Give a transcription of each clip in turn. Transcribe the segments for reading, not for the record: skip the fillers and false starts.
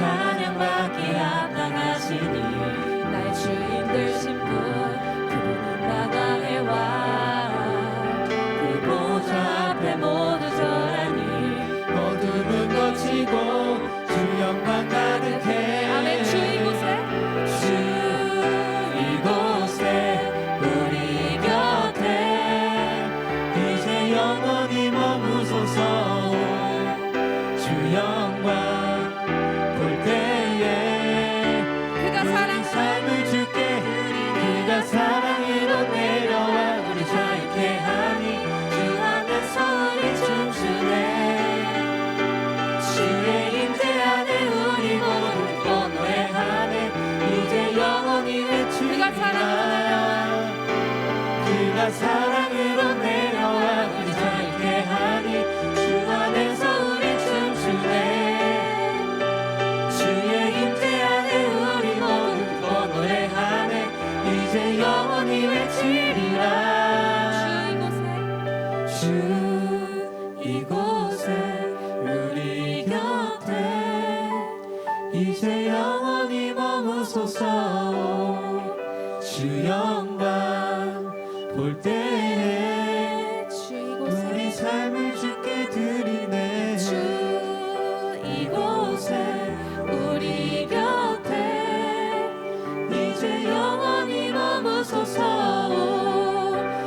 찬양받기에 합당하시니 나의 주인 되신 분 그분은 나다의 왕 그 보좌 앞에 모두 절하니 어둠은 거치고 주 영광 가득해 아멘. 주 이곳에 주 이곳에 우리 곁에 이제 영원히 머무소서 주 영광 볼 때에 그가 우리 삶을 주께 그가 사랑으로 내려와 우리 자유케 하니 주 안에서 우리 춤추네 주의 임재 안에 우리 모두 또 노래하네 이제 영원히 외치리라 그가 사랑으로 내려와 우리 자유케 하니 주 안에서 우리 춤추네 주의 임재 안에 우리 모두 또 노래하네 이제 영원히 외치리라 주 이곳에 우리 곁에 이제 영원히 머무소서 주 영광 볼 때에 주 우리 이곳에 삶을 주께 드리네 주 이곳에 우리 곁에 이제 영원히 머무소서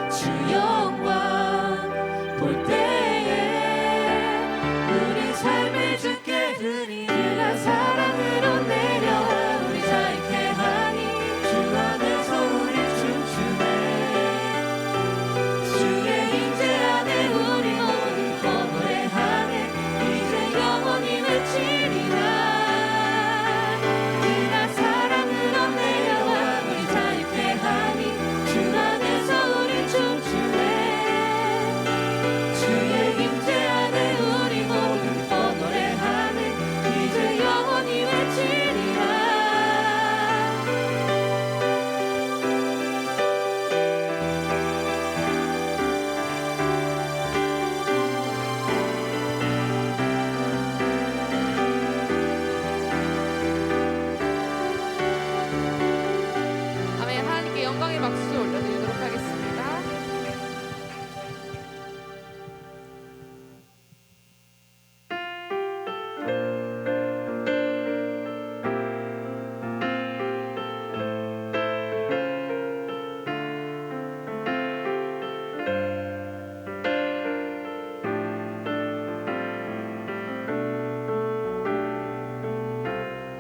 주 영광 볼 때에 우리 삶을 주께 드리네 그가 사랑으로 내려와 우리 자유케 하니 주 안에서 우리 춤추네 주의 임재 안에 우리 모두 또 노래하네 이제 영원히 외치리라 그가 사랑으로 내려와 우리 자유케 하니 주 안에서 우리 춤추네 주의 임재 안에 우리 모두 또 노래하네 이제 영원히 외치리라 아멘. 하나님께 영광의 박수 올려드리도록 하겠습니다.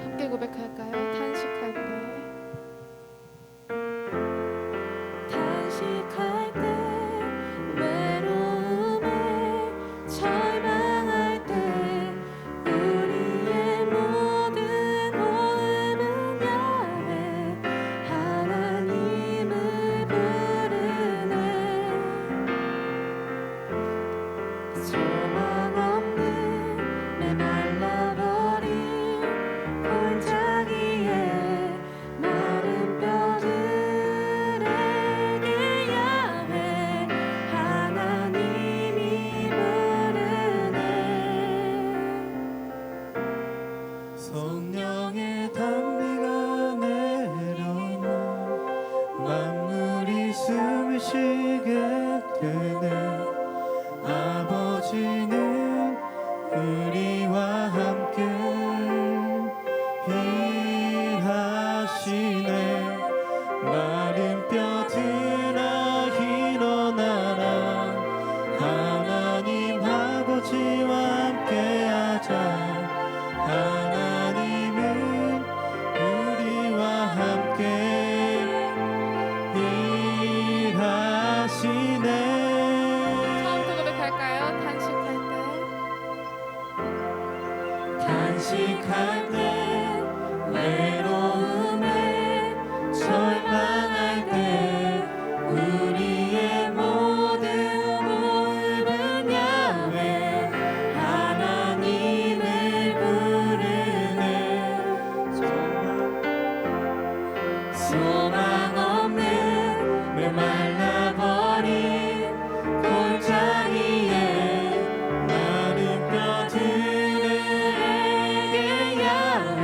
함께 고백할까요? 탄식할 때 탄식할 때 외로움에 절망할 때 우리의 모든 호흡은 야훼 하나님을 부르네 소망 없는 메말라버린 골짜기에 마른 뼈들에게 야훼 하나님이 부르네 성령의 단비가 내려오면 만물이 숨을 쉬게 되네 아버지는 우리와 함께 일하시네 마른 뼈들아 일어나라 하나님 아버지와 함께하자 하나님은 우리와 함께 일하시네 처음부터 고백할까요? 탄식할 때 외로움에 절망할 때 우리의 모든 호흡은 야훼 하나님을 부르네 소망 없는 메말라버린 골짜기에 마른 뼈들에게 야훼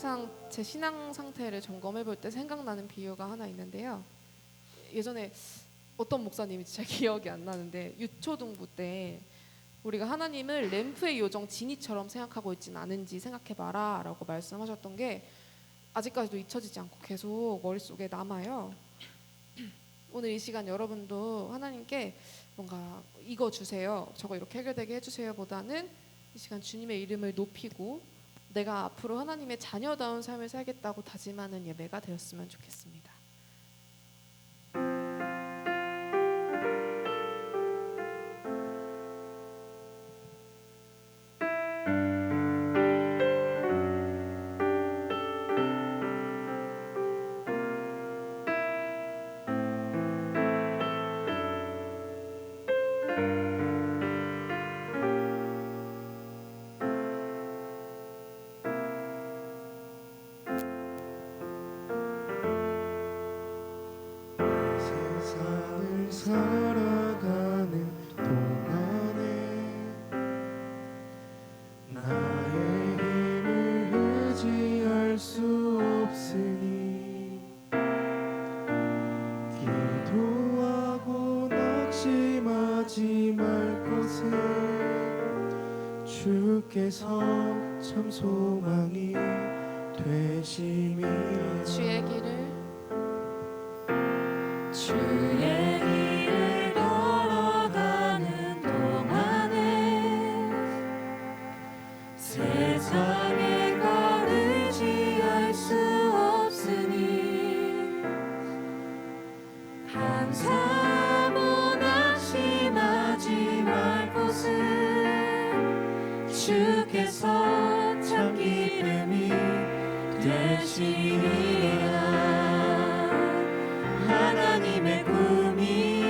항상 제 신앙 상태를 점검해 볼 때 생각나는 비유가 하나 있는데요. 예전에 어떤 목사님인지 잘 기억이 안 나는데 유초등부 때 우리가 하나님을 램프의 요정 지니처럼 생각하고 있지는 않은지 생각해봐라 라고 말씀하셨던 게 아직까지도 잊혀지지 않고 계속 머릿속에 남아요. 오늘 이 시간 여러분도 하나님께 뭔가 이거 주세요, 저거 이렇게 해결되게 해주세요 보다는 이 시간 주님의 이름을 높이고 내가 앞으로 하나님의 자녀다운 삶을 살겠다고 다짐하는 예배가 되었으면 좋겠습니다. 세상을 살아가는 동안에 나의 힘을 의지할 수 없으니 기도하고 낙심하지 말 것은 주께서 참 소망이 되심이라. 주의 길을 걸어가는 동안에 세상에 걸 의지할 수 없으니 감사하고 낙심하지 말 것은 주께서 참 기쁨이 되시리라. 하나님의 꿈이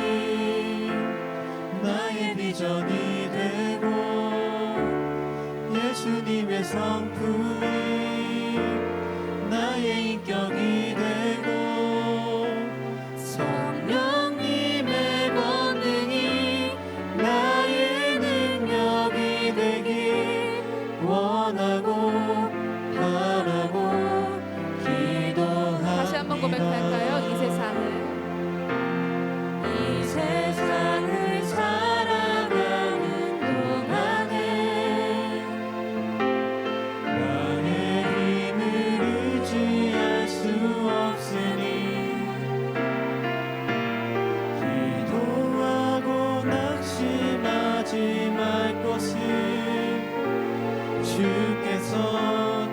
나의 비전이 되고 예수님의 성품이 나의 인격이 되고 성령님의 권능이 나의 능력이 되길 원하고 바라고 기도합니다. 다시 한번 고백할까요? 이 세상을 살아가는 동안에 나의 힘을 의지할 수 없으니 기도하고 낙심하지 말 것은 주께서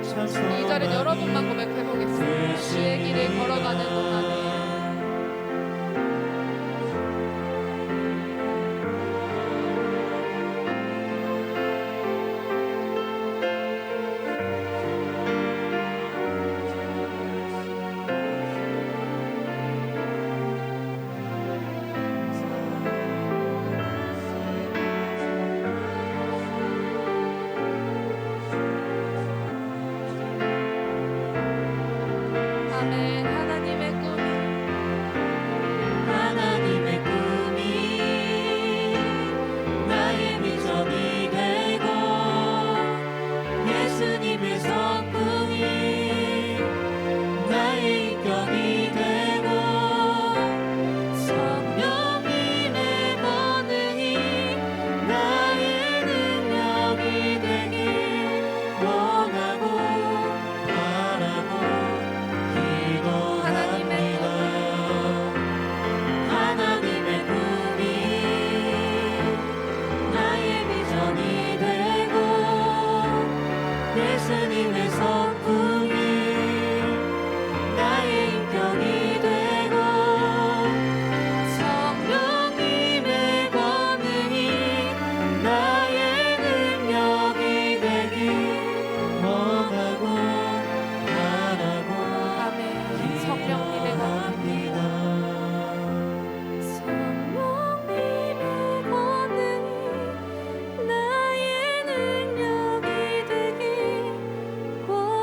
참 이 자리는 여러분만 고백해 보겠습니다. 주의 길을 걸어가는 동안에 아멘. 하나님의 꿈이 나의 비전이 되고 예수님의 성품이 나의 인격이 되고 성령님의 권능이 나의 능력이 되길 원하고 바라고 기도합니다. 하나님의 꿈이 나의 비전이 되고 예수님의 성품이 나의 인격이 되고 성령님의 권능이 나의 능력이 되길 원하고 바라고 아멘. 성령님의 권능. 성령님의 권능이 나의 능력이 되길 원하고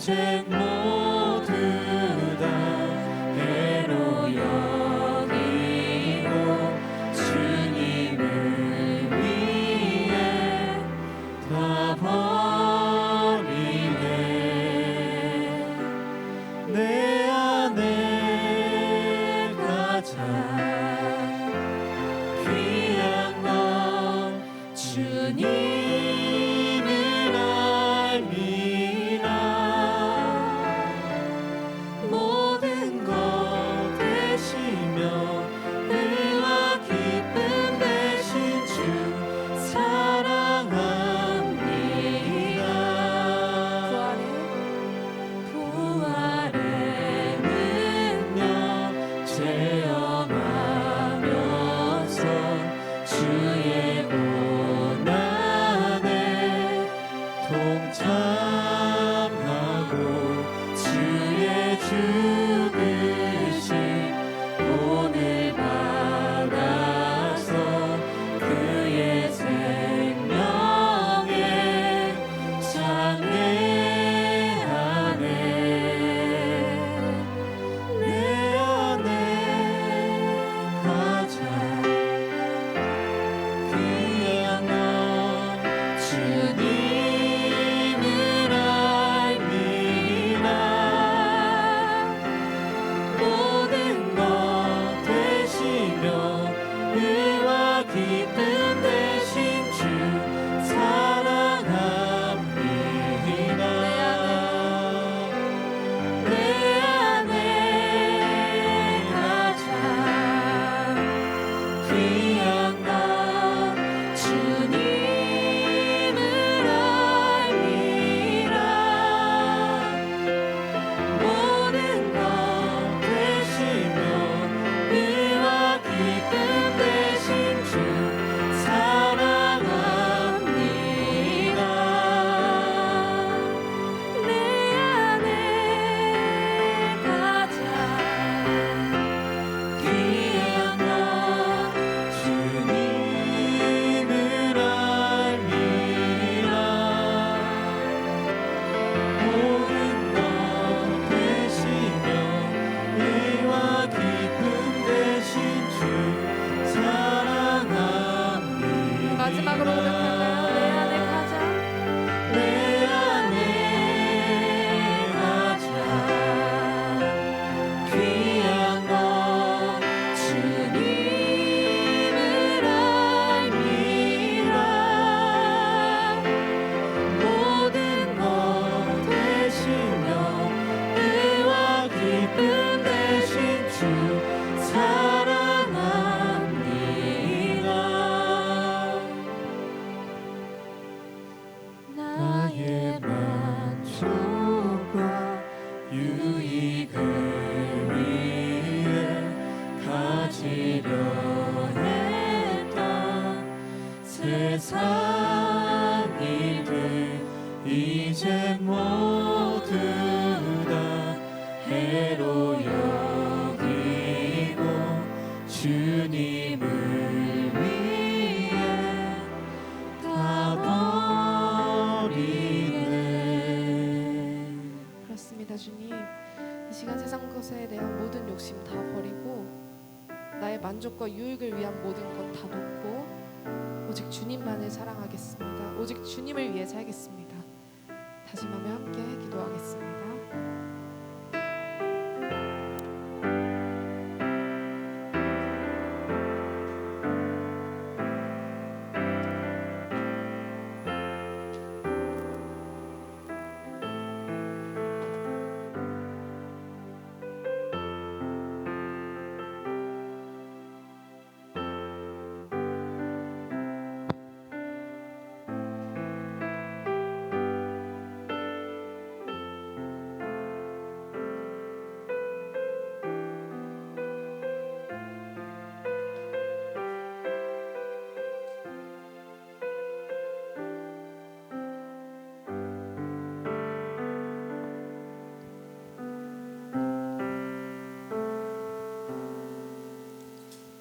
이제 모두 다 해로 여기고 주님을 위해 다 버리네. 내 안에 가장 귀한 건 주님을 알미라. 모든 것 되시며 의와 기쁨 되신 주 사랑합니다. 부활의 능력 체험하면서 주의 고난에 동참하고 주의 죽으심 오늘 받아서 그의 생명에 참여하네. 내 안에 가장 귀한 건 주님을 알미라. 모든 것 되시며 의와 기쁨 되신 주 사랑합니다. 내 안에 가장 귀한 건 주님을 알미라. 모든 것 되시며 의와 기쁨 되신 주 사랑합니다. 내 안에 가장 귀한 건 주님을 알미라. 모든 것 되시며 의와 기쁨 되신 주 사랑합니다. 마지막으로 고백할까요? 내 안에 가장 내 안에 가장 귀한 건 주님을 알미라. 모든 것 되시며 의와 기쁨 되신 주 사랑합니다. 나의 만족과 유익을 위해 가지려 했던 세상 일들 이제 모두 다 해로 여기고 주님을 위해 다 버리네. 그렇습니다, 주님. 이 시간 세상 것에 대한 모든 욕심 다 버리고 나의 만족과 유익을 위한 모든 것 다 놓고 오직 주님만을 사랑하겠습니다. 오직 주님을 위해 살겠습니다. 다짐하며 함께 기도하겠습니다.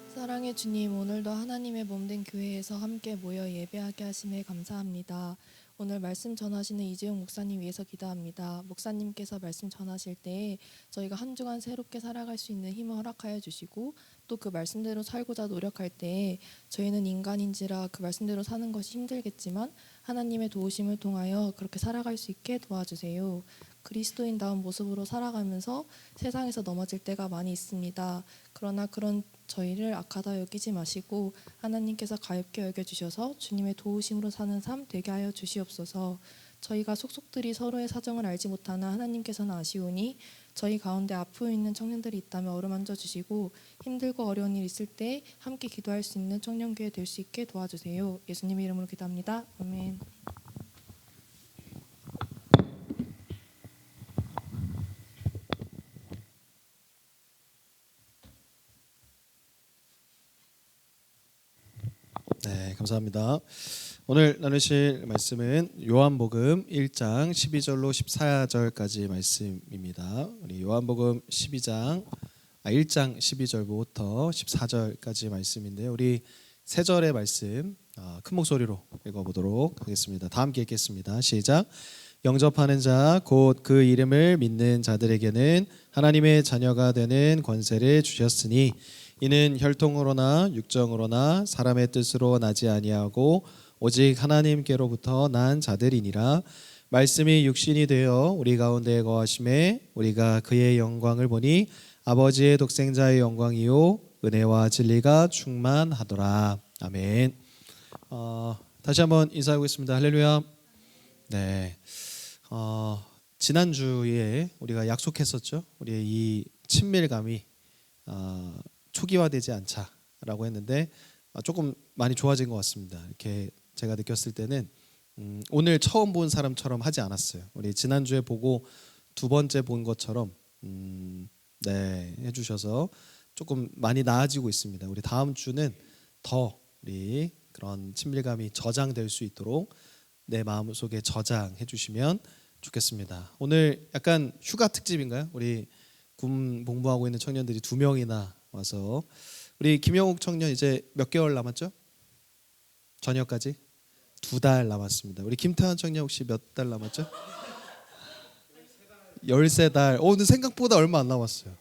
사랑의 주님, 오늘도 하나님의 몸된 교회에서 함께 모여 예배하게 하심에 감사합니다. 오늘 말씀 전하시는 이재용 목사님 위해서 기도합니다. 목사님께서 말씀 전하실 때 저희가 한 주간 새롭게 살아갈 수 있는 힘을 허락하여 주시고 또 그 말씀대로 살고자 노력할 때 저희는 인간인지라 그 말씀대로 사는 것이 힘들겠지만 하나님의 도우심을 통하여 그렇게 살아갈 수 있게 도와주세요. 그리스도인다운 모습으로 살아가면서 세상에서 넘어질 때가 많이 있습니다. 그러나 그런 저희를 악하다 여기지 마시고 하나님께서 가볍게 여겨주셔서 주님의 도우심으로 사는 삶 되게 하여 주시옵소서. 저희가 속속들이 서로의 사정을 알지 못하나 하나님께서는 아시오니 저희 가운데 아프어 있는 청년들이 있다면 어루만져 주시고 힘들고 어려운 일 있을 때 함께 기도할 수 있는 청년교회 될 수 있게 도와주세요. 예수님의 이름으로 기도합니다. 아멘. 네, 감사합니다. 오늘 나누실 말씀은 요한복음 1장 12절로 14절까지 말씀입니다. 우리 요한복음 1장 12절부터 14절까지 말씀인데요. 우리 세 절의 말씀 큰 목소리로 읽어보도록 하겠습니다. 다 함께 읽겠습니다. 시작. 영접하는 자 곧 그 이름을 믿는 자들에게는 하나님의 자녀가 되는 권세를 주셨으니 이는 혈통으로나 육정으로나 사람의 뜻으로 나지 아니하고 오직 하나님께로부터 난 자들이니라. 말씀이 육신이 되어 우리 가운데 거하심에 우리가 그의 영광을 보니 아버지의 독생자의 영광이요 은혜와 진리가 충만하더라. 아멘. 다시 한번 인사하겠습니다. 할렐루야. 네. 지난주에 우리가 약속했었죠. 우리의 이 친밀감이 초기화되지 않자라고 했는데 조금 많이 좋아진 것 같습니다. 이렇게 제가 느꼈을 때는 오늘 처음 본 사람처럼 하지 않았어요. 우리 지난주에 보고 두 번째 본 것처럼 네, 해주셔서 조금 많이 나아지고 있습니다. 우리 다음 주는 더 우리 그런 친밀감이 저장될 수 있도록 내 마음속에 저장해 주시면 좋겠습니다. 오늘 약간 휴가 특집인가요? 우리 군 복무하고 있는 청년들이 2명이나 와서 우리 김영욱 청년 이제 몇 개월 남았죠? 전역까지 2달 남았습니다. 우리 김태환 청년 혹시 몇 달 남았죠? 13달. 근데 생각보다 얼마 안 남았어요.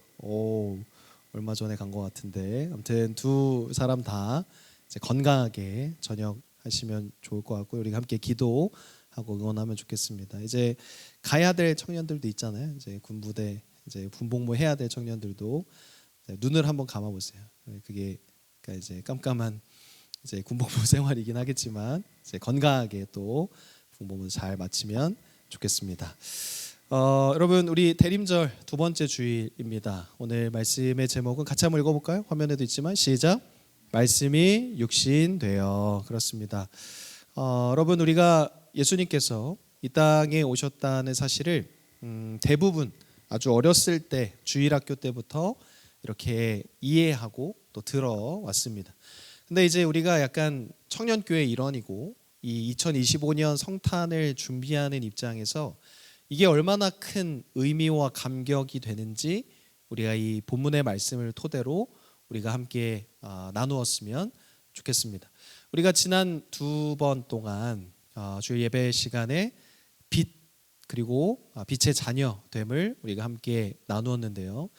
얼마 전에 간 것 같은데 아무튼 두 사람 다 이제 건강하게 전역하시면 좋을 것 같고요. 우리 함께 기도하고 응원하면 좋겠습니다. 이제 가야 될 청년들도 있잖아요. 이제 군부대 이제 군복무 해야 될 청년들도 눈을 한번 감아 보세요. 그게 그러니까 이제 깜깜한 이제 군복무 생활이긴 하겠지만 이제 건강하게 또 군복무 잘 마치면 좋겠습니다. 여러분 우리 대림절 두 번째 주일입니다. 오늘 말씀의 제목은 같이 한번 읽어볼까요? 화면에도 있지만 시작. 말씀이 육신 되어. 그렇습니다. 여러분 우리가 예수님께서 이 땅에 오셨다는 사실을 대부분 아주 어렸을 때 주일학교 때부터 이렇게 이해하고 또 들어왔습니다. 근데 이제 우리가 약간 청년교회 일원이고 이 2025년 성탄을 준비하는 입장에서 이게 얼마나 큰 의미와 감격이 되는지 우리가 이 본문의 말씀을 토대로 우리가 함께 나누었으면 좋겠습니다. 우리가 지난 2번 동안 주일 예배 시간에 빛 그리고 빛의 자녀됨을 우리가 함께 나누었는데요.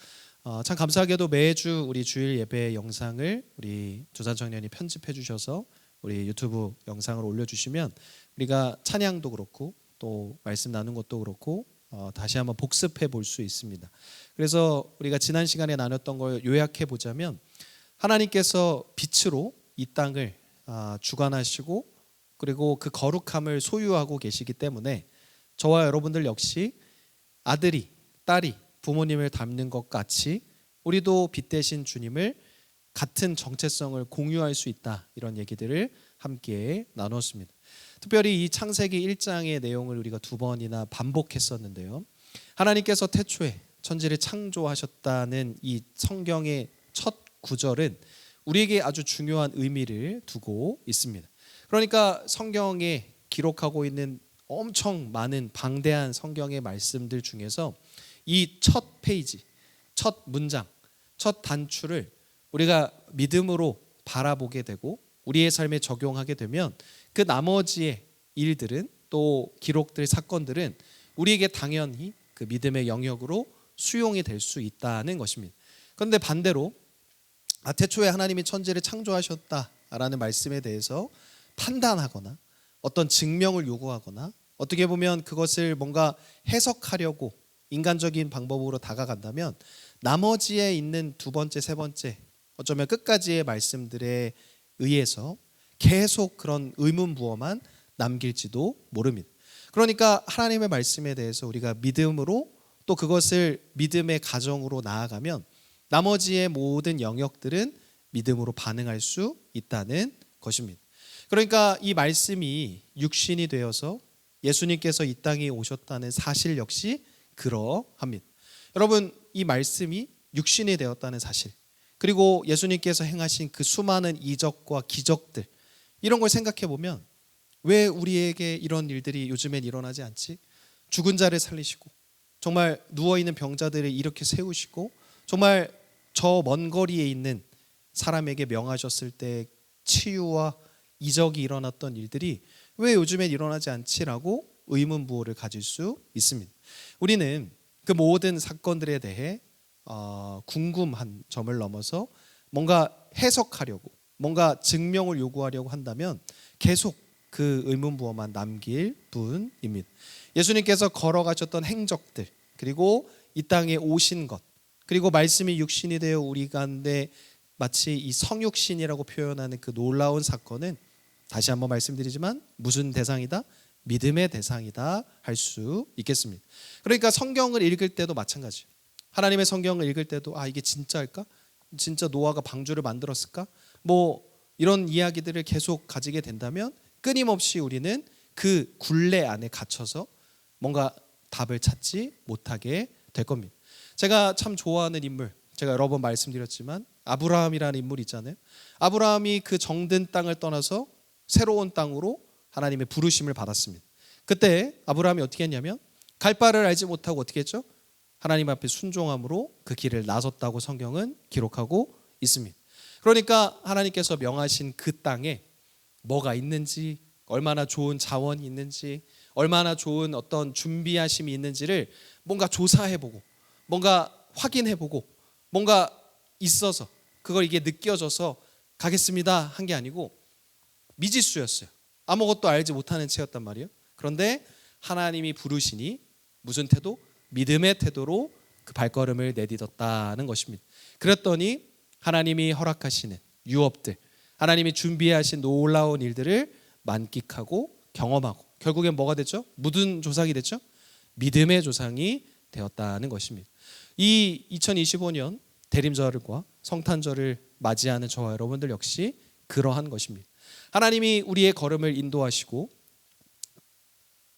참 감사하게도 매주 우리 주일 예배 영상을 우리 두산 청년이 편집해 주셔서 우리 유튜브 영상을 올려주시면 우리가 찬양도 그렇고 또 말씀 나눈 것도 그렇고 다시 한번 복습해 볼 수 있습니다. 그래서 우리가 지난 시간에 나눴던 걸 요약해 보자면 하나님께서 빛으로 이 땅을 주관하시고 그리고 그 거룩함을 소유하고 계시기 때문에 저와 여러분들 역시 아들이 딸이 부모님을 닮는 것 같이 우리도 빛 대신 주님을 같은 정체성을 공유할 수 있다. 이런 얘기들을 함께 나눴습니다. 특별히 이 창세기 1장의 내용을 우리가 2번이나 반복했었는데요. 하나님께서 태초에 천지를 창조하셨다는 이 성경의 첫 구절은 우리에게 아주 중요한 의미를 두고 있습니다. 그러니까 성경에 기록하고 있는 엄청 많은 방대한 성경의 말씀들 중에서 이 첫 페이지, 첫 문장, 첫 단추를 우리가 믿음으로 바라보게 되고 우리의 삶에 적용하게 되면 그 나머지의 일들은 또 기록들 사건들은 우리에게 당연히 그 믿음의 영역으로 수용이 될 수 있다는 것입니다. 그런데 반대로 태초에 하나님이 천지를 창조하셨다라는 말씀에 대해서 판단하거나 어떤 증명을 요구하거나 어떻게 보면 그것을 뭔가 해석하려고 인간적인 방법으로 다가간다면 나머지에 있는 두 번째, 세 번째 어쩌면 끝까지의 말씀들에 의해서 계속 그런 의문부호만 남길지도 모릅니다. 그러니까 하나님의 말씀에 대해서 우리가 믿음으로 또 그것을 믿음의 가정으로 나아가면 나머지의 모든 영역들은 믿음으로 반응할 수 있다는 것입니다. 그러니까 이 말씀이 육신이 되어서 예수님께서 이 땅에 오셨다는 사실 역시 그러합니다. 여러분, 이 말씀이 육신이 되었다는 사실, 그리고 예수님께서 행하신 그 수많은 이적과 기적들, 이런 걸 생각해 보면 왜 우리에게 이런 일들이 요즘엔 일어나지 않지? 죽은 자를 살리시고 정말 누워있는 병자들을 이렇게 세우시고 정말 저 먼 거리에 있는 사람에게 명하셨을 때 치유와 이적이 일어났던 일들이 왜 요즘엔 일어나지 않지라고 의문부호를 가질 수 있습니다. 우리는 그 모든 사건들에 대해 궁금한 점을 넘어서 뭔가 해석하려고, 뭔가 증명을 요구하려고 한다면 계속 그 의문부호만 남길 뿐입니다. 예수님께서 걸어가셨던 행적들, 그리고 이 땅에 오신 것, 그리고 말씀이 육신이 되어 우리 가운데 마치 이 성육신이라고 표현하는 그 놀라운 사건은 다시 한번 말씀드리지만 무슨 대상이다? 믿음의 대상이다 할 수 있겠습니다. 그러니까 성경을 읽을 때도 마찬가지. 하나님의 성경을 읽을 때도 이게 진짜일까? 진짜 노아가 방주를 만들었을까? 뭐 이런 이야기들을 계속 가지게 된다면 끊임없이 우리는 그 굴레 안에 갇혀서 뭔가 답을 찾지 못하게 될 겁니다. 제가 참 좋아하는 인물, 제가 여러 번 말씀드렸지만 아브라함이라는 인물이 있잖아요. 아브라함이 그 정든 땅을 떠나서 새로운 땅으로 하나님의 부르심을 받았습니다. 그때 아브라함이 어떻게 했냐면 갈 바를 알지 못하고 어떻게 했죠? 하나님 앞에 순종함으로 그 길을 나섰다고 성경은 기록하고 있습니다. 그러니까 하나님께서 명하신 그 땅에 뭐가 있는지, 얼마나 좋은 자원이 있는지, 얼마나 좋은 어떤 준비하심이 있는지를 뭔가 조사해보고, 뭔가 확인해보고, 뭔가 있어서 그걸 이게 느껴져서 가겠습니다 한 게 아니고 미지수였어요. 아무것도 알지 못하는 채였단 말이에요. 그런데 하나님이 부르시니 무슨 태도? 믿음의 태도로 그 발걸음을 내딛었다는 것입니다. 그랬더니 하나님이 허락하시는 유업들, 하나님이 준비하신 놀라운 일들을 만끽하고 경험하고 결국엔 뭐가 됐죠? 무슨 조상이 됐죠? 믿음의 조상이 되었다는 것입니다. 이 2025년 대림절과 성탄절을 맞이하는 저와 여러분들 역시 그러한 것입니다. 하나님이 우리의 걸음을 인도하시고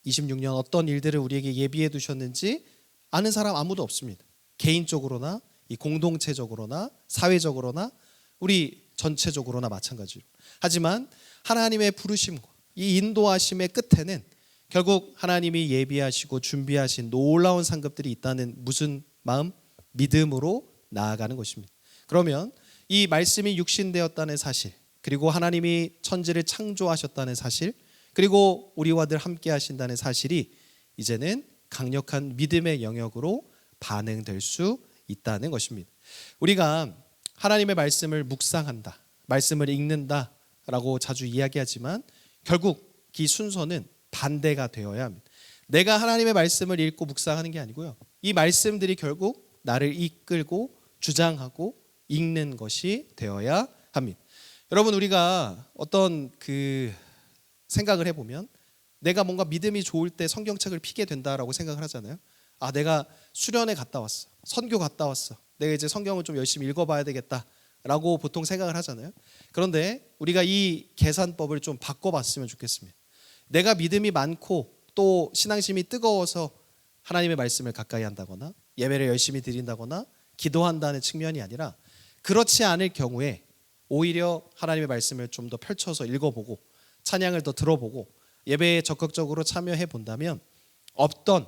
26년 어떤 일들을 우리에게 예비해 두셨는지 아는 사람 아무도 없습니다. 개인적으로나 이 공동체적으로나 사회적으로나 우리 전체적으로나 마찬가지로. 하지만 하나님의 부르심과 이 인도하심의 끝에는 결국 하나님이 예비하시고 준비하신 놀라운 상급들이 있다는 무슨 마음? 믿음으로 나아가는 것입니다. 그러면 이 말씀이 육신되었다는 사실, 그리고 하나님이 천지를 창조하셨다는 사실, 그리고 우리와 늘 함께 하신다는 사실이 이제는 강력한 믿음의 영역으로 반응될 수 있다는 것입니다. 우리가 하나님의 말씀을 묵상한다, 말씀을 읽는다라고 자주 이야기하지만 결국 이 순서는 반대가 되어야 합니다. 내가 하나님의 말씀을 읽고 묵상하는 게 아니고요. 이 말씀들이 결국 나를 이끌고 주장하고 읽는 것이 되어야 합니다. 여러분, 우리가 어떤 그 생각을 해보면 내가 뭔가 믿음이 좋을 때 성경책을 피게 된다라고 생각을 하잖아요. 내가 수련회 갔다 왔어, 선교 갔다 왔어, 내가 이제 성경을 좀 열심히 읽어봐야 되겠다라고 보통 생각을 하잖아요. 그런데 우리가 이 계산법을 좀 바꿔봤으면 좋겠습니다. 내가 믿음이 많고 또 신앙심이 뜨거워서 하나님의 말씀을 가까이 한다거나 예배를 열심히 드린다거나 기도한다는 측면이 아니라 그렇지 않을 경우에 오히려 하나님의 말씀을 좀 더 펼쳐서 읽어보고 찬양을 더 들어보고 예배에 적극적으로 참여해 본다면 없던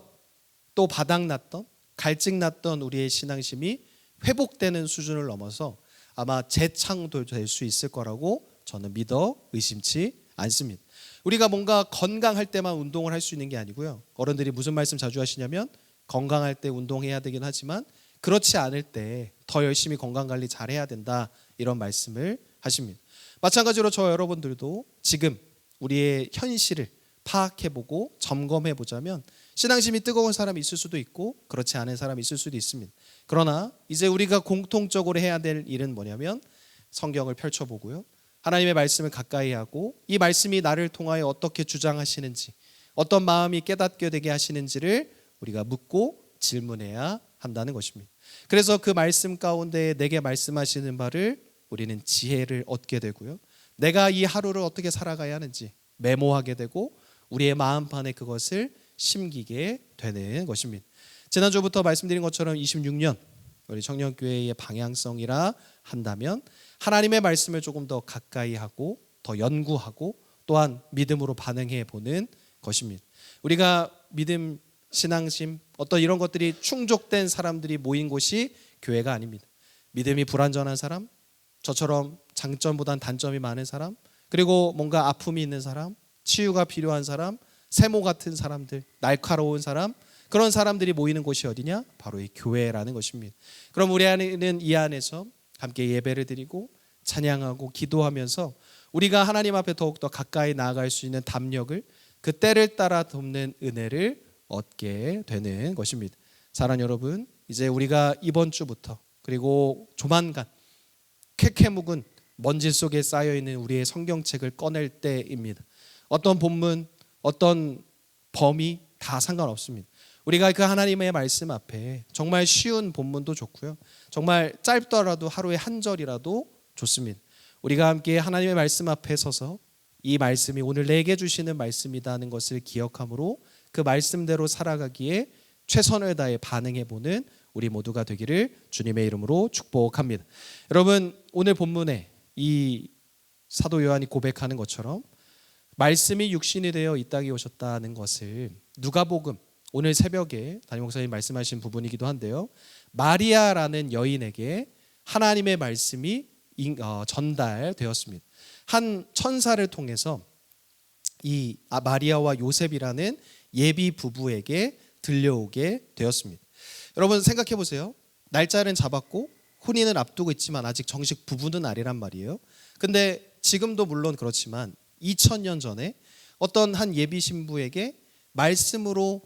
또 바닥났던 갈증났던 우리의 신앙심이 회복되는 수준을 넘어서 아마 재창조될 수 있을 거라고 저는 믿어 의심치 않습니다. 우리가 뭔가 건강할 때만 운동을 할 수 있는 게 아니고요. 어른들이 무슨 말씀 자주 하시냐면 건강할 때 운동해야 되긴 하지만 그렇지 않을 때 더 열심히 건강관리 잘해야 된다, 이런 말씀을 하십니다. 마찬가지로 저 여러분들도 지금 우리의 현실을 파악해보고 점검해보자면 신앙심이 뜨거운 사람이 있을 수도 있고 그렇지 않은 사람이 있을 수도 있습니다. 그러나 이제 우리가 공통적으로 해야 될 일은 뭐냐면 성경을 펼쳐보고요, 하나님의 말씀을 가까이 하고 이 말씀이 나를 통하여 어떻게 주장하시는지, 어떤 마음이 깨닫게 되게 하시는지를 우리가 묻고 질문해야 한다는 것입니다. 그래서 그 말씀 가운데 내게 말씀하시는 바를 우리는 지혜를 얻게 되고요, 내가 이 하루를 어떻게 살아가야 하는지 메모하게 되고 우리의 마음판에 그것을 심기게 되는 것입니다. 지난주부터 말씀드린 것처럼 26년 우리 청년교회의 방향성이라 한다면 하나님의 말씀을 조금 더 가까이 하고 더 연구하고 또한 믿음으로 반응해 보는 것입니다. 우리가 믿음, 신앙심, 어떤 이런 것들이 충족된 사람들이 모인 곳이 교회가 아닙니다. 믿음이 불완전한 사람, 저처럼 장점보단 단점이 많은 사람, 그리고 뭔가 아픔이 있는 사람, 치유가 필요한 사람, 세모 같은 사람들, 날카로운 사람, 그런 사람들이 모이는 곳이 어디냐? 바로 이 교회라는 것입니다. 그럼 우리 안에는 이 안에서 함께 예배를 드리고 찬양하고 기도하면서 우리가 하나님 앞에 더욱더 가까이 나아갈 수 있는 담력을, 그 때를 따라 돕는 은혜를 얻게 되는 것입니다. 사랑하는 여러분, 이제 우리가 이번 주부터 그리고 조만간 쾌쾌 묵은 먼지 속에 쌓여있는 우리의 성경책을 꺼낼 때입니다. 어떤 본문, 어떤 범위 다 상관없습니다. 우리가 그 하나님의 말씀 앞에 정말 쉬운 본문도 좋고요, 정말 짧더라도 하루에 한 절이라도 좋습니다. 우리가 함께 하나님의 말씀 앞에 서서 이 말씀이 오늘 내게 주시는 말씀이라는 것을 기억함으로 그 말씀대로 살아가기에 최선을 다해 반응해보는 우리 모두가 되기를 주님의 이름으로 축복합니다. 여러분, 오늘 본문에 이 사도 요한이 고백하는 것처럼 말씀이 육신이 되어 이 땅에 오셨다는 것을 누가복음 오늘 새벽에 담임 목사님 말씀하신 부분이기도 한데요, 마리아라는 여인에게 하나님의 말씀이 전달되었습니다. 한 천사를 통해서 이 마리아와 요셉이라는 예비 부부에게 들려오게 되었습니다. 여러분 생각해 보세요. 날짜는 잡았고 혼인을 앞두고 있지만 아직 정식 부부는 아니란 말이에요. 근데 지금도 물론 그렇지만 2000년 전에 어떤 한 예비 신부에게 말씀으로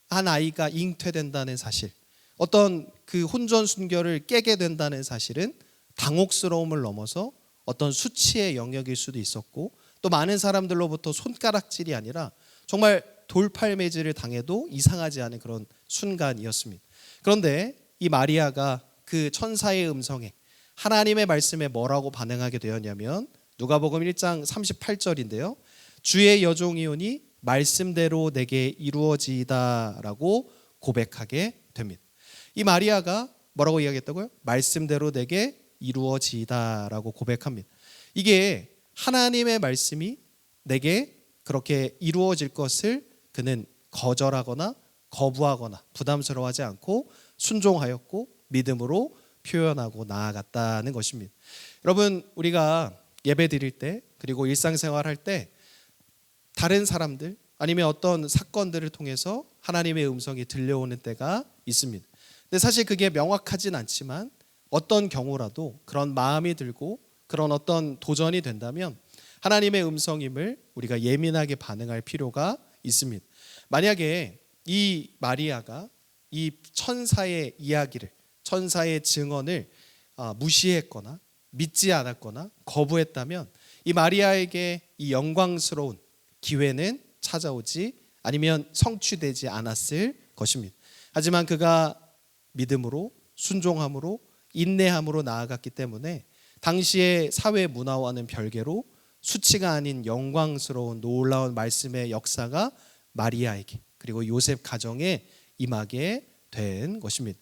한 아이가 잉태된다는 사실, 어떤 그 혼전 순결을 깨게 된다는 사실은 당혹스러움을 넘어서 어떤 수치의 영역일 수도 있었고, 또 많은 사람들로부터 손가락질이 아니라 정말 돌팔매질을 당해도 이상하지 않은 그런 순간이었습니다. 그런데 이 마리아가 그 천사의 음성에, 하나님의 말씀에 뭐라고 반응하게 되었냐면 누가복음 1장 38절인데요. 주의 여종이오니 말씀대로 내게 이루어지이다라고 고백하게 됩니다. 이 마리아가 뭐라고 이야기했다고요? 말씀대로 내게 이루어지이다라고 고백합니다. 이게 하나님의 말씀이 내게 그렇게 이루어질 것을 그는 거절하거나 거부하거나 부담스러워하지 않고 순종하였고 믿음으로 표현하고 나아갔다는 것입니다. 여러분, 우리가 예배 드릴 때 그리고 일상생활 할 때 다른 사람들 아니면 어떤 사건들을 통해서 하나님의 음성이 들려오는 때가 있습니다. 근데 사실 그게 명확하진 않지만 어떤 경우라도 그런 마음이 들고 그런 어떤 도전이 된다면 하나님의 음성임을 우리가 예민하게 반응할 필요가 있습니다. 만약에 이 마리아가 이 천사의 이야기를, 천사의 증언을 무시했거나 믿지 않았거나 거부했다면 이 마리아에게 이 영광스러운 기회는 찾아오지 아니면 성취되지 않았을 것입니다. 하지만 그가 믿음으로 순종함으로 인내함으로 나아갔기 때문에 당시의 사회 문화와는 별개로 수치가 아닌 영광스러운 놀라운 말씀의 역사가 마리아에게 그리고 요셉 가정에 임하게 된 것입니다.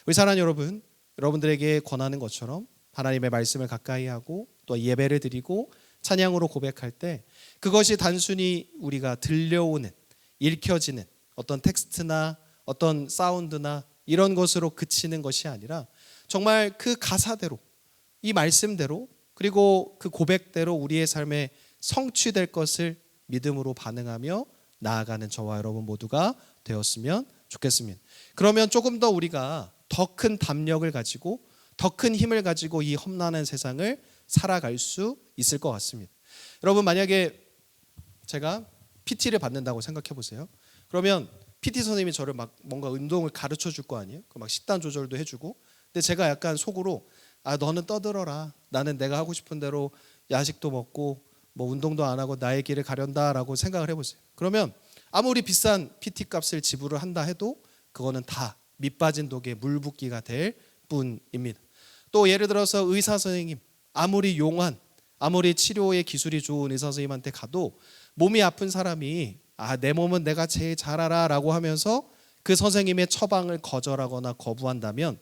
우리 사랑하는 여러분, 여러분들에게 권하는 것처럼 하나님의 말씀을 가까이 하고 또 예배를 드리고 찬양으로 고백할 때 그것이 단순히 우리가 들려오는, 읽혀지는 어떤 텍스트나 어떤 사운드나 이런 것으로 그치는 것이 아니라 정말 그 가사대로, 이 말씀대로 그리고 그 고백대로 우리의 삶에 성취될 것을 믿음으로 반응하며 나아가는 저와 여러분 모두가 되었으면 좋겠습니다. 그러면 조금 더 우리가 더 큰 담력을 가지고 더 큰 힘을 가지고 이 험난한 세상을 살아갈 수 있을 것 같습니다. 여러분, 만약에 제가 PT를 받는다고 생각해 보세요. 그러면 PT 선생님이 저를 막 뭔가 운동을 가르쳐 줄 거 아니에요? 막 식단 조절도 해주고. 근데 제가 약간 속으로 너는 떠들어라. 나는 내가 하고 싶은 대로 야식도 먹고 뭐 운동도 안 하고 나의 길을 가련다라고 생각을 해보세요. 그러면 아무리 비싼 PT 값을 지불을 한다 해도 그거는 다 밑빠진 독에 물 붓기가 될 뿐입니다. 또 예를 들어서 의사 선생님, 아무리 용한, 아무리 치료의 기술이 좋은 의사 선생님한테 가도 몸이 아픈 사람이 내 몸은 내가 제일 잘 알아라고 하면서 그 선생님의 처방을 거절하거나 거부한다면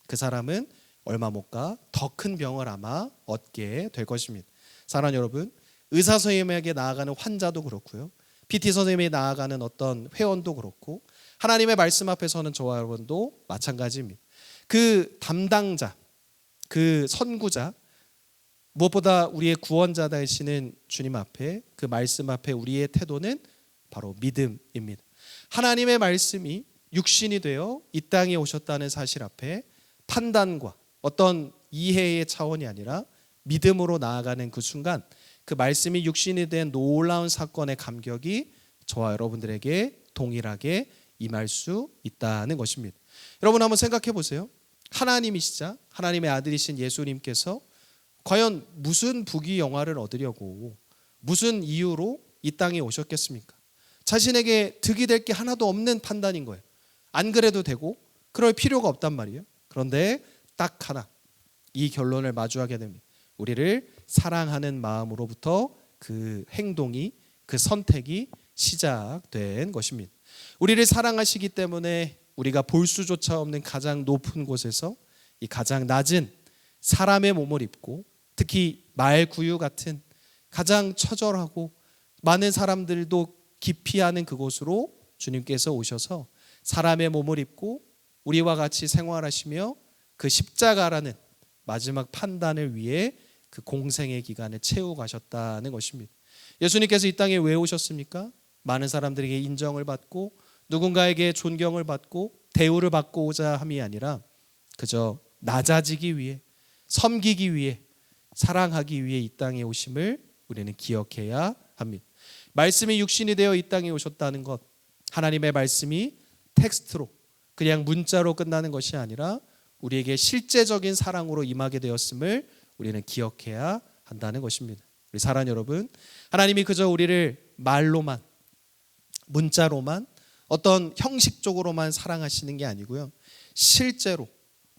그 사람은 얼마 못 가 더 큰 병을 아마 얻게 될 것입니다. 사랑하는 여러분, 의사 선생님에게 나아가는 환자도 그렇고요, PT 선생님이 나아가는 어떤 회원도 그렇고 하나님의 말씀 앞에서는 저와 여러분도 마찬가지입니다. 그 담당자, 그 선구자, 무엇보다 우리의 구원자 되시는 주님 앞에, 그 말씀 앞에 우리의 태도는 바로 믿음입니다. 하나님의 말씀이 육신이 되어 이 땅에 오셨다는 사실 앞에 판단과 어떤 이해의 차원이 아니라 믿음으로 나아가는 그 순간, 그 말씀이 육신이 된 놀라운 사건의 감격이 저와 여러분들에게 동일하게 임할 수 있다는 것입니다. 여러분, 한번 생각해 보세요. 하나님이시자 하나님의 아들이신 예수님께서 과연 무슨 부귀영화를 얻으려고, 무슨 이유로 이 땅에 오셨겠습니까? 자신에게 득이 될 게 하나도 없는 판단인 거예요. 안 그래도 되고 그럴 필요가 없단 말이에요. 그런데 딱 하나, 이 결론을 마주하게 됩니다. 우리를 사랑하는 마음으로부터 그 행동이, 그 선택이 시작된 것입니다. 우리를 사랑하시기 때문에 우리가 볼 수조차 없는 가장 높은 곳에서 이 가장 낮은 사람의 몸을 입고, 특히 말구유 같은 가장 처절하고 많은 사람들도 기피하는 그곳으로 주님께서 오셔서 사람의 몸을 입고 우리와 같이 생활하시며 그 십자가라는 마지막 판단을 위해 그 공생의 기간을 채우고 가셨다는 것입니다. 예수님께서 이 땅에 왜 오셨습니까? 많은 사람들에게 인정을 받고 누군가에게 존경을 받고 대우를 받고자 함이 아니라 그저 낮아지기 위해, 섬기기 위해, 사랑하기 위해 이 땅에 오심을 우리는 기억해야 합니다. 말씀이 육신이 되어 이 땅에 오셨다는 것, 하나님의 말씀이 텍스트로, 그냥 문자로 끝나는 것이 아니라 우리에게 실제적인 사랑으로 임하게 되었음을 우리는 기억해야 한다는 것입니다. 우리 사랑하는 여러분, 하나님이 그저 우리를 말로만, 문자로만, 어떤 형식적으로만 사랑하시는 게 아니고요, 실제로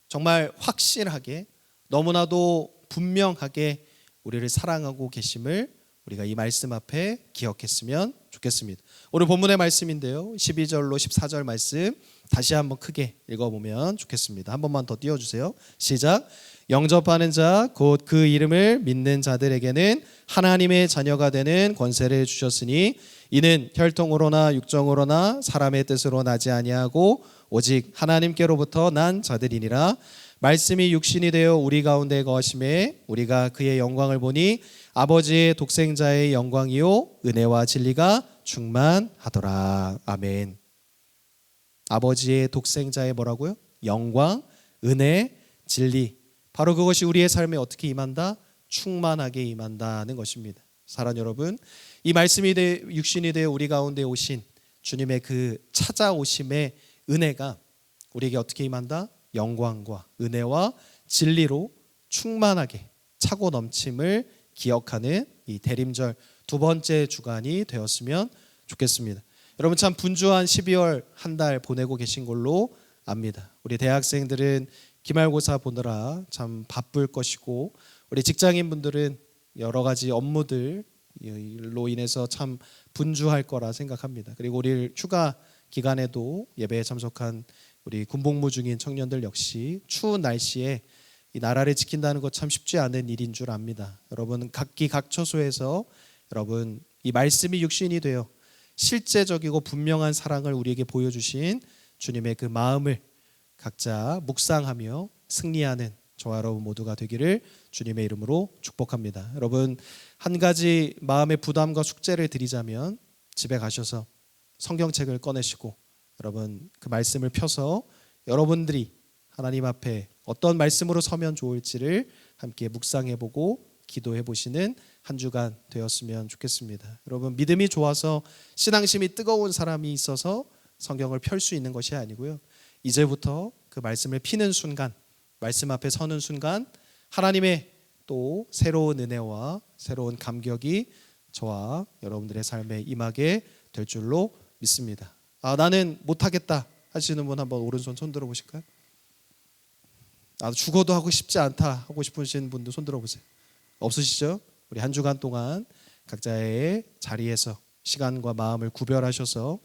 정말 확실하게, 너무나도 분명하게 우리를 사랑하고 계심을 우리가 이 말씀 앞에 기억했으면 좋겠습니다. 오늘 본문의 말씀인데요, 12절로 14절 말씀 다시 한번 크게 읽어보면 좋겠습니다. 한 번만 더 띄워주세요. 시작. 영접하는 자 곧 그 이름을 믿는 자들에게는 하나님의 자녀가 되는 권세를 주셨으니 이는 혈통으로나 육정으로나 사람의 뜻으로 나지 아니하고 오직 하나님께로부터 난 자들이니라. 말씀이 육신이 되어 우리 가운데 거하심에 우리가 그의 영광을 보니 아버지의 독생자의 영광이요 은혜와 진리가 충만하더라. 아멘. 아버지의 독생자의 뭐라고요? 영광, 은혜, 진리. 바로 그것이 우리의 삶에 어떻게 임한다? 충만하게 임한다는 것입니다. 사랑하는 여러분, 이 말씀이 육신이 되어 우리 가운데 오신 주님의 그 찾아오심의 은혜가 우리에게 어떻게 임한다? 영광과 은혜와 진리로 충만하게 차고 넘침을 기억하는 이 대림절 두 번째 주간이 되었으면 좋겠습니다. 여러분, 참 분주한 12월 한 달 보내고 계신 걸로 압니다. 우리 대학생들은 기말고사 보느라 참 바쁠 것이고, 우리 직장인분들은 여러 가지 업무들로 인해서 참 분주할 거라 생각합니다. 그리고 우리 휴가 기간에도 예배에 참석한 우리 군복무 중인 청년들 역시 추운 날씨에 이 나라를 지킨다는 것 참 쉽지 않은 일인 줄 압니다. 여러분, 각기 각 처소에서 여러분 이 말씀이 육신이 되어 실제적이고 분명한 사랑을 우리에게 보여주신 주님의 그 마음을 각자 묵상하며 승리하는 저와 여러분 모두가 되기를 주님의 이름으로 축복합니다. 여러분, 한 가지 마음의 부담과 숙제를 드리자면 집에 가셔서 성경책을 꺼내시고 여러분 그 말씀을 펴서 여러분들이 하나님 앞에 어떤 말씀으로 서면 좋을지를 함께 묵상해보고 기도해보시는 한 주간 되었으면 좋겠습니다. 여러분, 믿음이 좋아서 신앙심이 뜨거운 사람이 있어서 성경을 펼 수 있는 것이 아니고요, 이제부터 그 말씀을 피는 순간, 말씀 앞에 서는 순간 하나님의 또 새로운 은혜와 새로운 감격이 저와 여러분들의 삶에 임하게 될 줄로 믿습니다. 나는 못하겠다 하시는 분 한번 오른손 손 들어보실까요? 나도 죽어도 하고 싶지 않다 하고 싶으신 분들 손 들어보세요. 없으시죠? 우리 한 주간 동안 각자의 자리에서 시간과 마음을 구별하셔서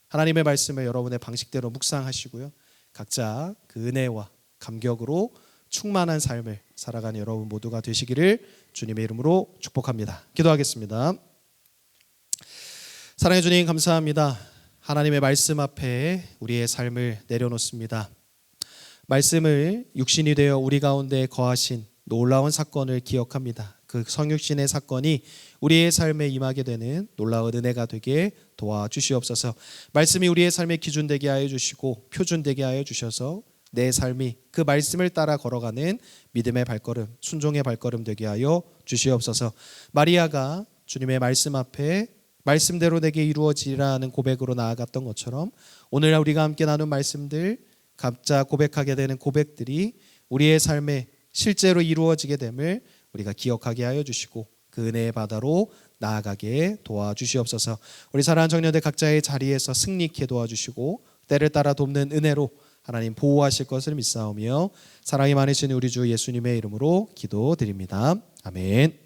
하나님의 말씀을 여러분의 방식대로 묵상하시고요, 각자 그 은혜와 감격으로 충만한 삶을 살아가는 여러분 모두가 되시기를 주님의 이름으로 축복합니다. 기도하겠습니다. 사랑해 주님, 감사합니다. 하나님의 말씀 앞에 우리의 삶을 내려놓습니다. 말씀을 육신이 되어 우리 가운데 거하신 놀라운 사건을 기억합니다. 그 성육신의 사건이 우리의 삶에 임하게 되는 놀라운 은혜가 되게 도와주시옵소서. 말씀이 우리의 삶의 기준 되게 하여 주시고 표준 되게 하여 주셔서 내 삶이 그 말씀을 따라 걸어가는 믿음의 발걸음, 순종의 발걸음 되게 하여 주시옵소서. 마리아가 주님의 말씀 앞에 말씀대로 내게 이루어지라는 고백으로 나아갔던 것처럼 오늘 우리가 함께 나눈 말씀들, 각자 고백하게 되는 고백들이 우리의 삶에 실제로 이루어지게 됨을 우리가 기억하게 하여 주시고 그 은혜의 바다로 나아가게 도와주시옵소서. 우리 사랑하는 청년들 각자의 자리에서 승리케 도와주시고 때를 따라 돕는 은혜로 하나님 보호하실 것을 믿사오며 사랑이 많으신 우리 주 예수님의 이름으로 기도드립니다. 아멘.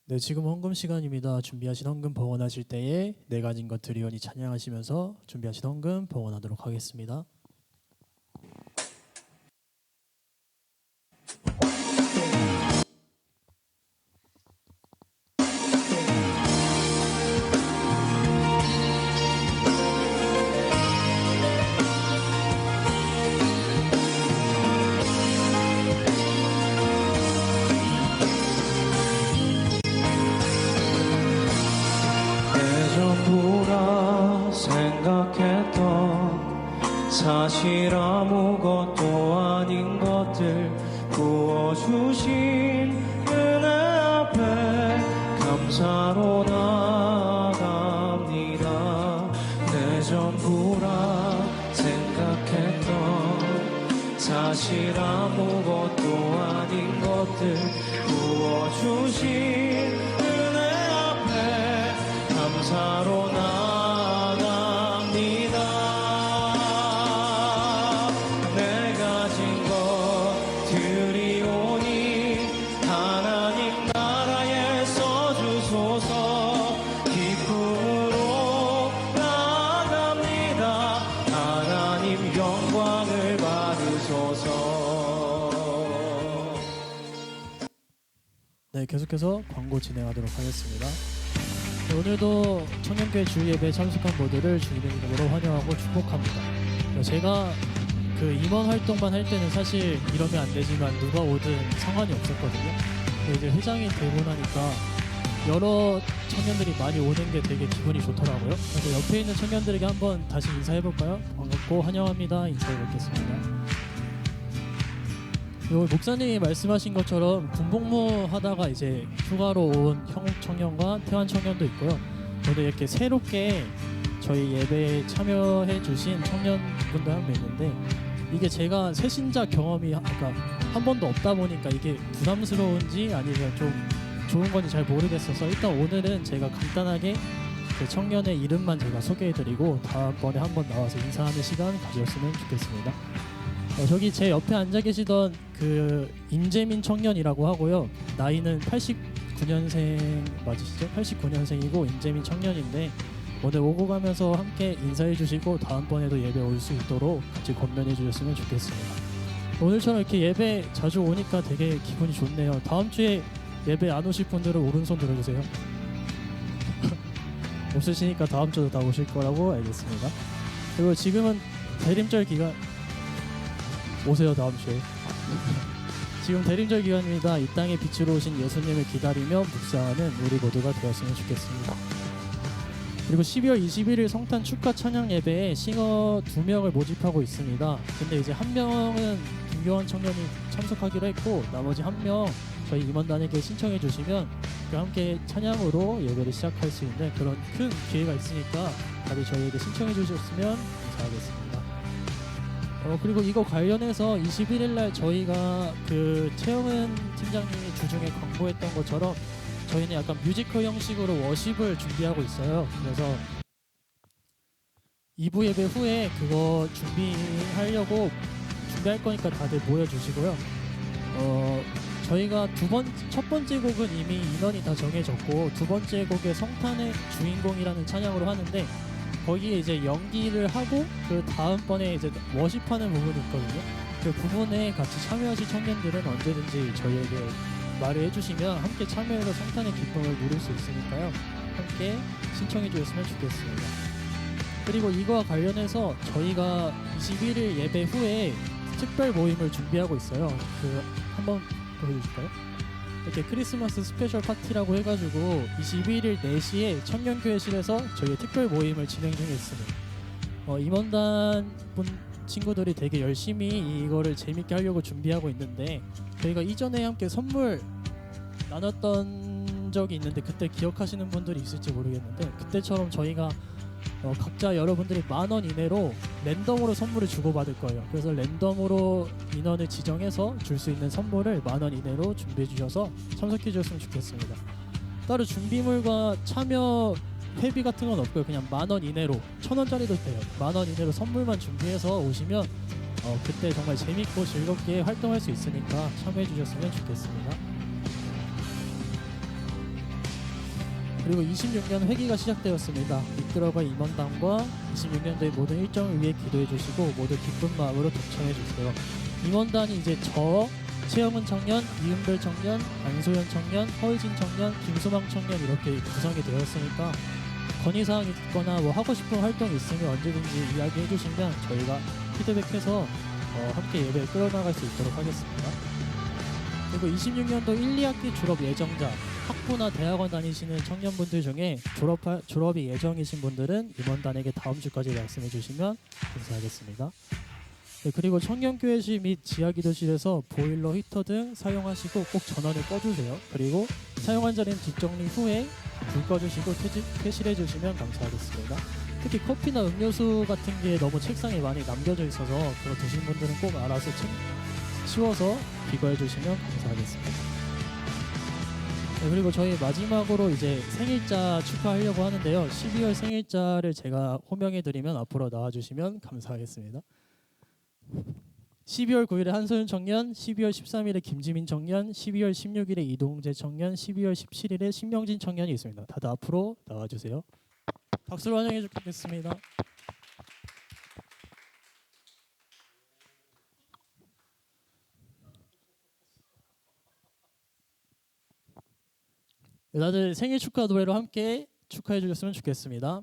네, 지금 헌금 시간입니다. 준비하신 헌금 봉헌하실 때에 내 가진 것 드리오니 찬양하시면서 준비하신 헌금 봉헌하도록 하겠습니다. 예전부라 생각했던 사실 아무것도 아닌 것들 부어주신 은혜 앞에 감사로 나아갑니다. 내 전부라 생각했던 사실 아무것도 아닌 것들 부어주신 은혜 앞에 감사로 나아갑니다. 내 가진 것 드리오니 하나님 나라에 써주소서. 기쁨으로 나아갑니다. 하나님 영광을 받으소서. 네, 계속해서 광고 진행하도록 하겠습니다. 네, 오늘도 청년교회 주일예배에 참석한 모두를 주님의 이름으로 환영하고 축복합니다. 제가 그 임원 활동만 할 때는 사실 이러면 안 되지만 누가 오든 상관이 없었거든요. 근데 이제 회장이 되고 나니까 여러 청년들이 많이 오는 게 되게 기분이 좋더라고요. 그래서 옆에 있는 청년들에게 한번 다시 인사해볼까요? 반갑고 환영합니다. 인사해보겠습니다. 목사님이 말씀하신 것처럼 군복무 하다가 이제 휴가로 온 형욱 청년과 태환 청년도 있고요. 저도 이렇게 새롭게 저희 예배에 참여해 주신 청년분들 한 명 있는데, 이게 제가 새신자 경험이 한 번도 없다 보니까 이게 부담스러운지 아니면 좀 좋은 건지 잘 모르겠어서 일단 오늘은 제가 간단하게 그 청년의 이름만 제가 소개해드리고 다음번에 한번 나와서 인사하는 시간 가졌으면 좋겠습니다. 저기 제 옆에 앉아 계시던 그 임재민 청년이라고 하고요. 나이는 89년생 맞으시죠? 89년생이고 임재민 청년인데 오늘 오고 가면서 함께 인사해 주시고 다음번에도 예배 올 수 있도록 같이 권면해 주셨으면 좋겠습니다. 오늘처럼 이렇게 예배 자주 오니까 되게 기분이 좋네요. 다음 주에 예배 안 오실 분들은 오른손 들어주세요. 없으시니까 다음 주도 다 오실 거라고 알겠습니다. 그리고 지금은 대림절 기간 오세요 다음 주에. 지금 대림절 기간입니다. 이 땅의 빛으로 오신 예수님을 기다리며 묵상하는 우리 모두가 되었으면 좋겠습니다. 그리고 12월 21일 성탄 축하 찬양 예배에 싱어 2명을 모집하고 있습니다. 근데 이제 한 명은 김교환 청년이 참석하기로 했고 나머지 한 명 저희 임원단에게 신청해 주시면 함께 찬양으로 예배를 시작할 수 있는 그런 큰 기회가 있으니까 다들 저희에게 신청해 주셨으면 감사하겠습니다. 그리고 이거 관련해서 21일 날 저희가 그 최영은 팀장님이 주중에 광고했던 것처럼 저희는 약간 뮤지컬 형식으로 워십을 준비하고 있어요. 그래서 2부 예배 후에 그거 준비할 거니까 다들 모여주시고요. 저희가 첫 번째 곡은 이미 인원이 다 정해졌고 두 번째 곡의 성탄의 주인공이라는 찬양으로 하는데 거기에 이제 연기를 하고 그 다음번에 이제 워십하는 부분이 있거든요. 그 부분에 같이 참여하실 청년들은 언제든지 저희에게 말을 해주시면 함께 참여해서 성탄의 기쁨을 누릴 수 있으니까요. 함께 신청해 주셨으면 좋겠습니다. 그리고 이거와 관련해서 저희가 21일 예배 후에 특별 모임을 준비하고 있어요. 그 한번 보여주실까요? 이렇게 크리스마스 스페셜 파티라고 해가지고 21일 4시에 청년교회실에서 저희 특별 모임을 진행 중에 있습니다. 임원단 친구들이 되게 열심히 이거를 재밌게 하려고 준비하고 있는데 저희가 이전에 함께 선물 나눴던 적이 있는데 그때 기억하시는 분들이 있을지 모르겠는데 그때처럼 저희가 각자 여러분들이 10,000원 이내로 랜덤으로 선물을 주고받을 거예요. 그래서 랜덤으로 인원을 지정해서 줄 수 있는 선물을 10,000원 이내로 준비해 주셔서 참석해 주셨으면 좋겠습니다. 따로 준비물과 참여 회비 같은 건 없고요. 그냥 10,000원 이내로 1,000원짜리도 돼요. 10,000원 이내로 선물만 준비해서 오시면 그때 정말 재밌고 즐겁게 활동할 수 있으니까 참여해 주셨으면 좋겠습니다. 그리고 26년 회기가 시작되었습니다. 이끌어갈 임원단과 26년도의 모든 일정을 위해 기도해 주시고 모두 기쁜 마음으로 동참해 주세요. 임원단이 이제 저 최영은 청년, 이은별 청년, 안소연 청년, 허희진 청년, 김수망 청년 이렇게 구성이 되었으니까 건의사항이 있거나 뭐 하고 싶은 활동이 있으면 언제든지 이야기해 주시면 저희가 피드백해서 함께 예배를 끌어나갈 수 있도록 하겠습니다. 그리고 26년도 1, 2학기 졸업 예정자, 학부나 대학원 다니시는 청년분들 중에 졸업이 예정이신 분들은 임원단에게 다음 주까지 말씀해 주시면 감사하겠습니다. 네, 그리고 청년교회실 및 지하기도실에서 보일러, 히터 등 사용하시고 꼭 전원을 꺼주세요. 그리고 사용한 자리는 뒷정리 후에 불 꺼주시고 퇴실해 주시면 감사하겠습니다. 특히 커피나 음료수 같은 게 너무 책상에 많이 남겨져 있어서 그거 드신 분들은 꼭 알아서 치워서 비거해 주시면 감사하겠습니다. 네, 그리고 저희 마지막으로 이제 생일자 축하하려고 하는데요. 12월 생일자를 제가 호명해 드리면 앞으로 나와주시면 감사하겠습니다. 12월 9일에 한소연 청년, 12월 13일에 김지민 청년, 12월 16일에 이동재 청년, 12월 17일에 신명진 청년이 있습니다. 다들 앞으로 나와주세요. 박수로 환영해 주겠습니다. 다들 생일 축하 노래로 함께 축하해 주셨으면 좋겠습니다.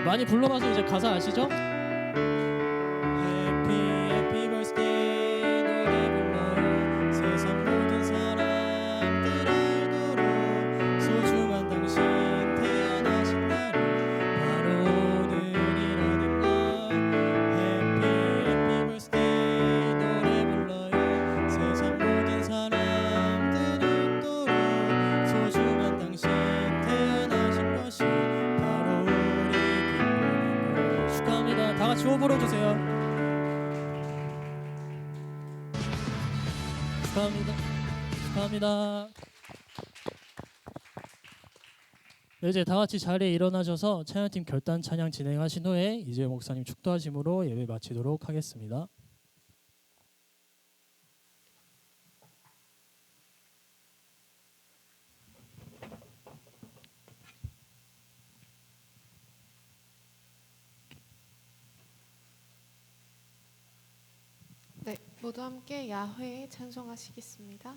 많이 불러봐서 이제 가사 아시죠? Happy Happy Birthday 노래 불러요. 세상 모든 사람들 알도록 소중한 당신 태어나신 날이 바로 오늘이라는 걸. Happy Happy Birthday 노래 불러요. 세상 모든 사람들 알도록 소중한 당신 태어나신 것이 바로 축하합니다. 다 같이 호흡 불어주세요. 축하합니다. 축하합니다. 네, 이제 다 같이 자리에 일어나셔서 찬양팀 결단 찬양 진행하신 후에 이재용 목사님 축도하심으로 예배 마치도록 하겠습니다. 네, 모두 함께 야훼 찬송하시겠습니다.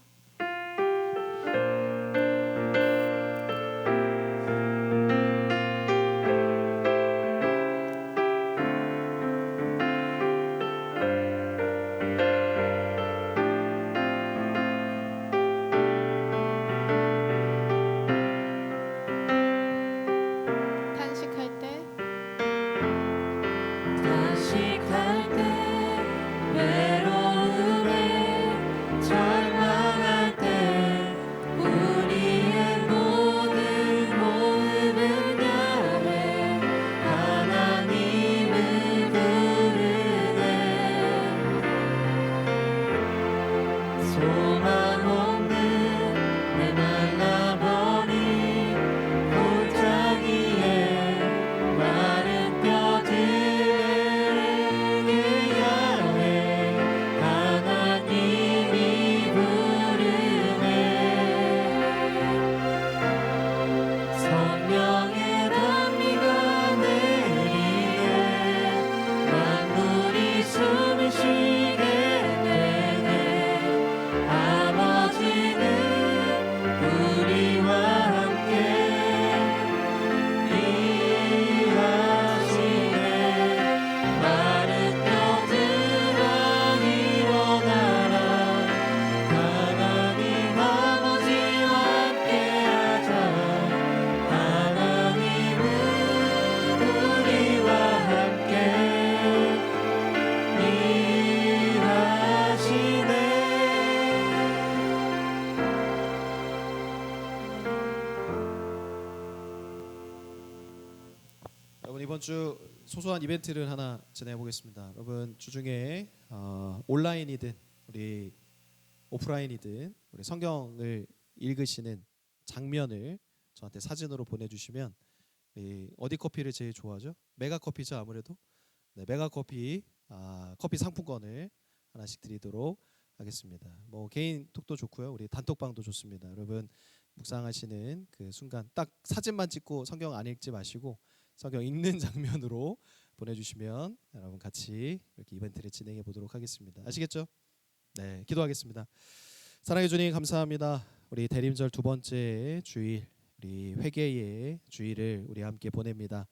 여러분 이번 주 소소한 이벤트를 하나 진행해 보겠습니다. 여러분 주중에 온라인이든 우리 오프라인이든 우리 성경을 읽으시는 장면을 저한테 사진으로 보내주시면 어디 커피를 제일 좋아하죠? 메가 커피죠 아무래도. 네, 메가 커피 커피 상품권을 하나씩 드리도록 하겠습니다. 뭐 개인 톡도 좋고요, 우리 단톡방도 좋습니다. 여러분 묵상하시는 그 순간 딱 사진만 찍고 성경 안 읽지 마시고 성경 읽는 장면으로 보내주시면 여러분 같이 이렇게 이벤트를 진행해 보도록 하겠습니다. 아시겠죠? 네, 기도하겠습니다. 사랑해 주님 감사합니다. 우리 대림절 두 번째 주일, 우리 회개의 주일을 우리 함께 보냅니다.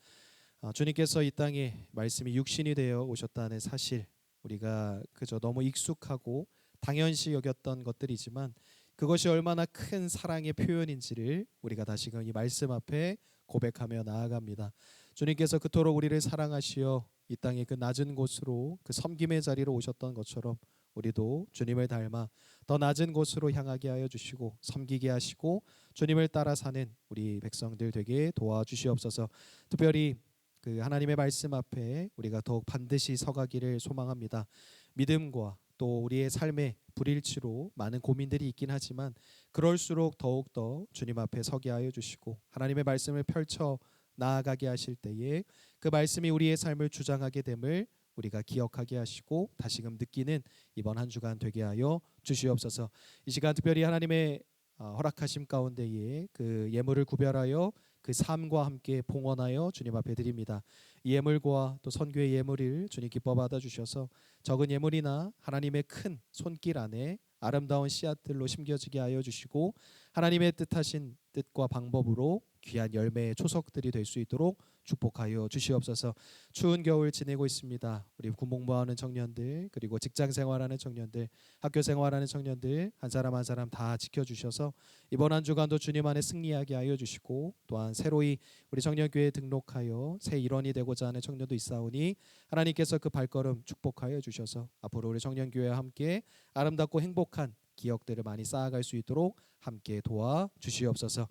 주님께서 이 땅에 말씀이 육신이 되어 오셨다는 사실, 우리가 그저 너무 익숙하고 당연시 여겼던 것들이지만 그것이 얼마나 큰 사랑의 표현인지를 우리가 다시금 이 말씀 앞에 고백하며 나아갑니다. 주님께서 그토록 우리를 사랑하시어 이 땅의 그 낮은 곳으로 그 섬김의 자리로 오셨던 것처럼 우리도 주님을 닮아 더 낮은 곳으로 향하게 하여 주시고 섬기게 하시고 주님을 따라 사는 우리 백성들 되게 도와주시옵소서. 특별히 그 하나님의 말씀 앞에 우리가 더욱 반드시 서가기를 소망합니다. 믿음과 또 우리의 삶의 불일치로 많은 고민들이 있긴 하지만 그럴수록 더욱더 주님 앞에 서게 하여 주시고 하나님의 말씀을 펼쳐 나아가게 하실 때에 그 말씀이 우리의 삶을 주장하게 됨을 우리가 기억하게 하시고 다시금 느끼는 이번 한 주간 되게 하여 주시옵소서. 이 시간 특별히 하나님의 허락하심 가운데에 그 예물을 구별하여 그 삶과 함께 봉헌하여 주님 앞에 드립니다. 이 예물과 또 선교의 예물을 주님 기뻐 받아 주셔서 적은 예물이나 하나님의 큰 손길 안에 아름다운 씨앗들로 심겨지게 하여 주시고 하나님의 뜻하신 뜻과 방법으로 귀한 열매의 초석들이 될 수 있도록 축복하여 주시옵소서. 추운 겨울 지내고 있습니다. 우리 군복무하는 청년들, 그리고 직장 생활하는 청년들, 학교 생활하는 청년들 한 사람 한 사람 다 지켜주셔서 이번 한 주간도 주님 안에 승리하게 하여 주시고 또한 새로이 우리 청년교회에 등록하여 새 일원이 되고자 하는 청년도 있사오니 하나님께서 그 발걸음 축복하여 주셔서 앞으로 우리 청년교회와 함께 아름답고 행복한 기억들을 많이 쌓아갈 수 있도록 함께 도와주시옵소서.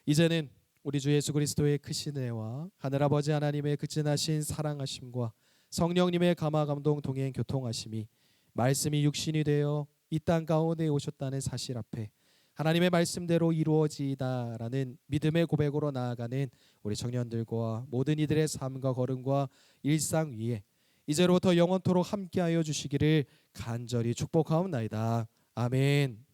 이제는 우리 주 예수 그리스도의 크신 은혜와 하늘아버지 하나님의 그 진하신 사랑하심과 성령님의 감화 감동 동행 교통하심이 말씀이 육신이 되어 이 땅 가운데 오셨다는 사실 앞에 하나님의 말씀대로 이루어지이다라는 믿음의 고백으로 나아가는 우리 청년들과 모든 이들의 삶과 걸음과 일상 위에 이제로부터 영원토록 함께하여 주시기를 간절히 축복하옵나이다. 아멘.